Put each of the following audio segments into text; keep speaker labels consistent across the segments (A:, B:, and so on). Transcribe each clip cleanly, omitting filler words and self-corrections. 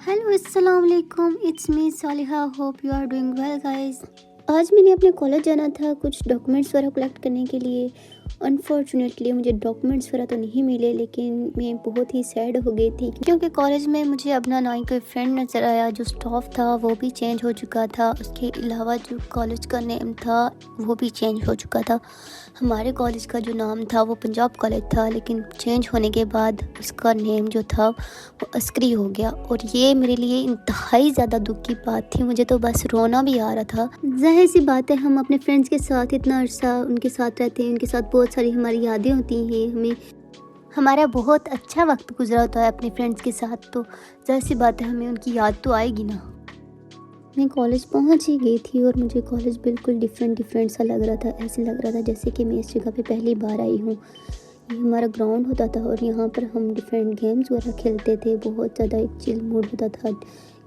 A: Hello अस्सलाम वालेकुम, it's me Saliha. Hope you are doing well guys. आज मैंने अपने कॉलेज जाना था कुछ डॉक्यूमेंट्स वगैरह कलेक्ट करने के लिए। अनफॉर्चुनेटली मुझे डॉक्यूमेंट्स वगैरह तो नहीं मिले, लेकिन मैं बहुत ही सैड हो गई थी क्योंकि कॉलेज में मुझे अपना ना ही कोई फ्रेंड नज़र आया। जो स्टाफ था वो भी चेंज हो चुका था, उसके अलावा जो कॉलेज का नेम था वो भी चेंज हो चुका था। हमारे कॉलेज का जो नाम था वो पंजाब कॉलेज था, लेकिन चेंज होने के बाद उसका नेम जो था वो अस्करी हो गया। और ये मेरे लिए इंतहाई ज़्यादा दुख की बात थी, मुझे तो बस रोना भी आ रहा था। जाहिर सी बात है, हम अपने फ्रेंड्स के साथ इतना अरसा उनके साथ रहते हैं, उनके साथ बहुत सारी हमारी यादें होती हैं, हमें हमारा बहुत अच्छा वक्त गुजरा होता है अपने फ्रेंड्स के साथ, तो जाहिर सी बात है हमें उनकी याद तो आएगी ना। मैं कॉलेज पहुंच ही गई थी और मुझे कॉलेज बिल्कुल डिफरेंट सा लग रहा था। ऐसे लग रहा था जैसे कि मैं इस जगह पे पहली बार आई हूँ। ये हमारा ग्राउंड होता था और यहाँ पर हम डिफरेंट गेम्स वगैरह खेलते थे। बहुत ज़्यादा एक चिल मूड होता था।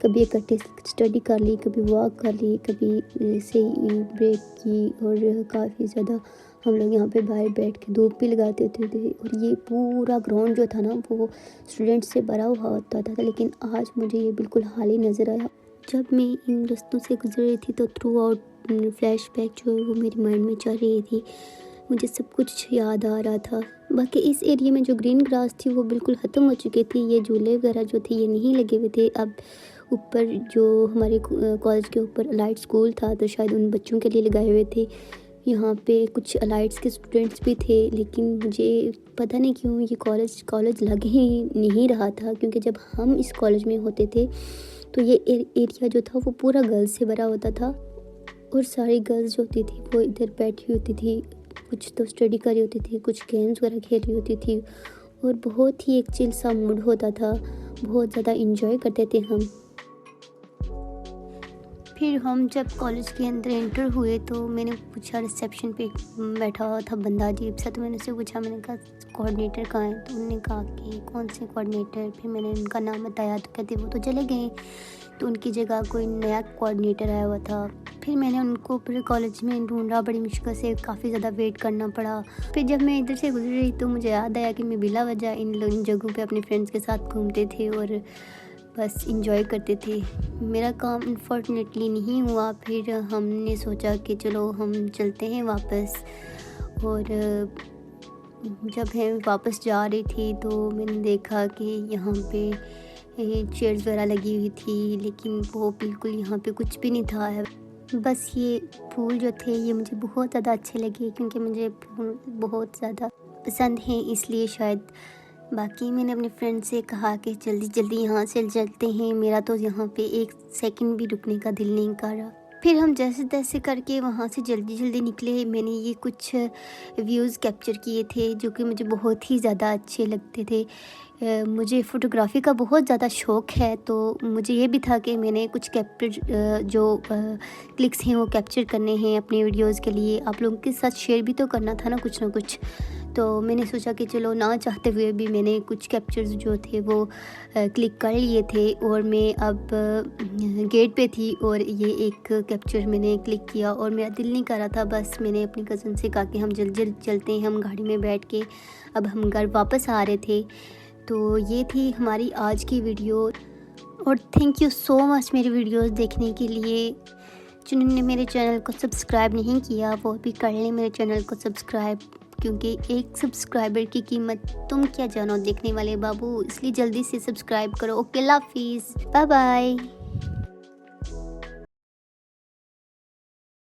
A: कभी इकट्ठे स्टडी कर ली, कभी वॉक कर ली, कभी ऐसे ही ब्रेक की, और काफ़ी ज़्यादा हम लोग यहाँ पे बाहर बैठ के धूप भी लगाते थे। और ये पूरा ग्राउंड जो था ना वो स्टूडेंट्स से भरा हुआ होता था, लेकिन आज मुझे ये बिल्कुल खाली नज़र आया। जब मैं इन रस्तों से गुजर रही थी तो थ्रू आउट फ्लैशबैक जो है वो मेरे माइंड में चल रही थी। मुझे सब कुछ याद आ रहा था। बाकी इस एरिया में जो ग्रीन ग्रास थी वो बिल्कुल ख़त्म हो चुकी थी। ये झूले वगैरह जो थे ये नहीं लगे हुए थे। अब ऊपर जो हमारे कॉलेज के ऊपर अलाइड स्कूल था तो शायद उन बच्चों के लिए लगाए हुए थे। यहाँ पे कुछ अलाइड्स के स्टूडेंट्स भी थे, लेकिन मुझे पता नहीं क्यों ये कॉलेज लग ही नहीं रहा था, क्योंकि जब हम इस कॉलेज में होते थे तो ये एरिया जो था वो पूरा गर्ल्स से भरा होता था। और सारी गर्ल्स जो होती थी वो इधर बैठी होती थी, कुछ तो स्टडी कर रही होती थी, कुछ गेम्स वगैरह खेल रही होती थी, और बहुत ही एक चिल सा मूड होता था। बहुत ज़्यादा इंजॉय करते थे हम। फिर हम जब कॉलेज के अंदर एंटर हुए तो मैंने पूछा, रिसेप्शन पे बैठा हुआ था बंदा अजीब सा, तो मैंने उससे पूछा, मैंने कहा कोऑर्डिनेटर कहाँ है? तो उन्होंने कहा कि कौन से कोऑर्डिनेटर? फिर मैंने उनका नाम बताया तो कहते वो तो चले गए, तो उनकी जगह कोई नया कोऑर्डिनेटर आया हुआ था। फिर मैंने उनको पूरे कॉलेज में ढूंढा, बड़ी मुश्किल से, काफ़ी ज़्यादा वेट करना पड़ा। फिर जब मैं इधर से गुजर रही तो मुझे याद आया कि मैं बिला वजह इन जगहों पे अपने फ्रेंड्स के साथ घूमते थे और बस इंजॉय करते थे। मेरा काम अनफॉर्चुनेटली नहीं हुआ। फिर हमने सोचा कि चलो हम चलते हैं वापस। और जब मैं वापस जा रही थी तो मैंने देखा कि यहाँ पे चेयर्स वगैरह लगी हुई थी, लेकिन वो बिल्कुल यहाँ पे कुछ भी नहीं था। बस ये फूल जो थे ये मुझे बहुत ज़्यादा अच्छे लगे, क्योंकि मुझे फूल बहुत ज़्यादा पसंद हैं, इसलिए शायद। बाकी मैंने अपने फ्रेंड से कहा कि जल्दी जल्दी यहाँ से चलते हैं, मेरा तो यहाँ पे एक सेकंड भी रुकने का दिल नहीं कर रहा। फिर हम जैसे तैसे करके वहाँ से जल्दी जल्दी निकले। मैंने ये कुछ व्यूज़ कैप्चर किए थे जो कि मुझे बहुत ही ज़्यादा अच्छे लगते थे। मुझे फ़ोटोग्राफ़ी का बहुत ज़्यादा शौक़ है, तो मुझे ये भी था कि मैंने कुछ क्लिक्स हैं वो कैप्चर करने हैं अपने वीडियोज़ के लिए। आप लोगों के साथ शेयर भी तो करना था ना कुछ ना कुछ। तो मैंने सोचा कि चलो, ना चाहते हुए भी मैंने कुछ कैप्चर्स जो थे वो क्लिक कर लिए थे। और मैं अब गेट पे थी और ये एक कैप्चर मैंने क्लिक किया और मेरा दिल नहीं कर रहा था। बस मैंने अपनी कज़न से कहा कि हम जल्द चलते हैं। हम गाड़ी में बैठ के अब हम घर वापस आ रहे थे। तो ये थी हमारी आज की वीडियो, और थैंक यू सो मच मेरी वीडियोस देखने के लिए। जिन्होंने मेरे चैनल को सब्सक्राइब नहीं किया वो भी कर लें मेरे चैनल को सब्सक्राइब, क्योंकि एक सब्सक्राइबर की कीमत तुम क्या जानो देखने वाले बाबू, इसलिए जल्दी से सब्सक्राइब करो। ओके, अल्लाह हाफिज़, बाय बाय।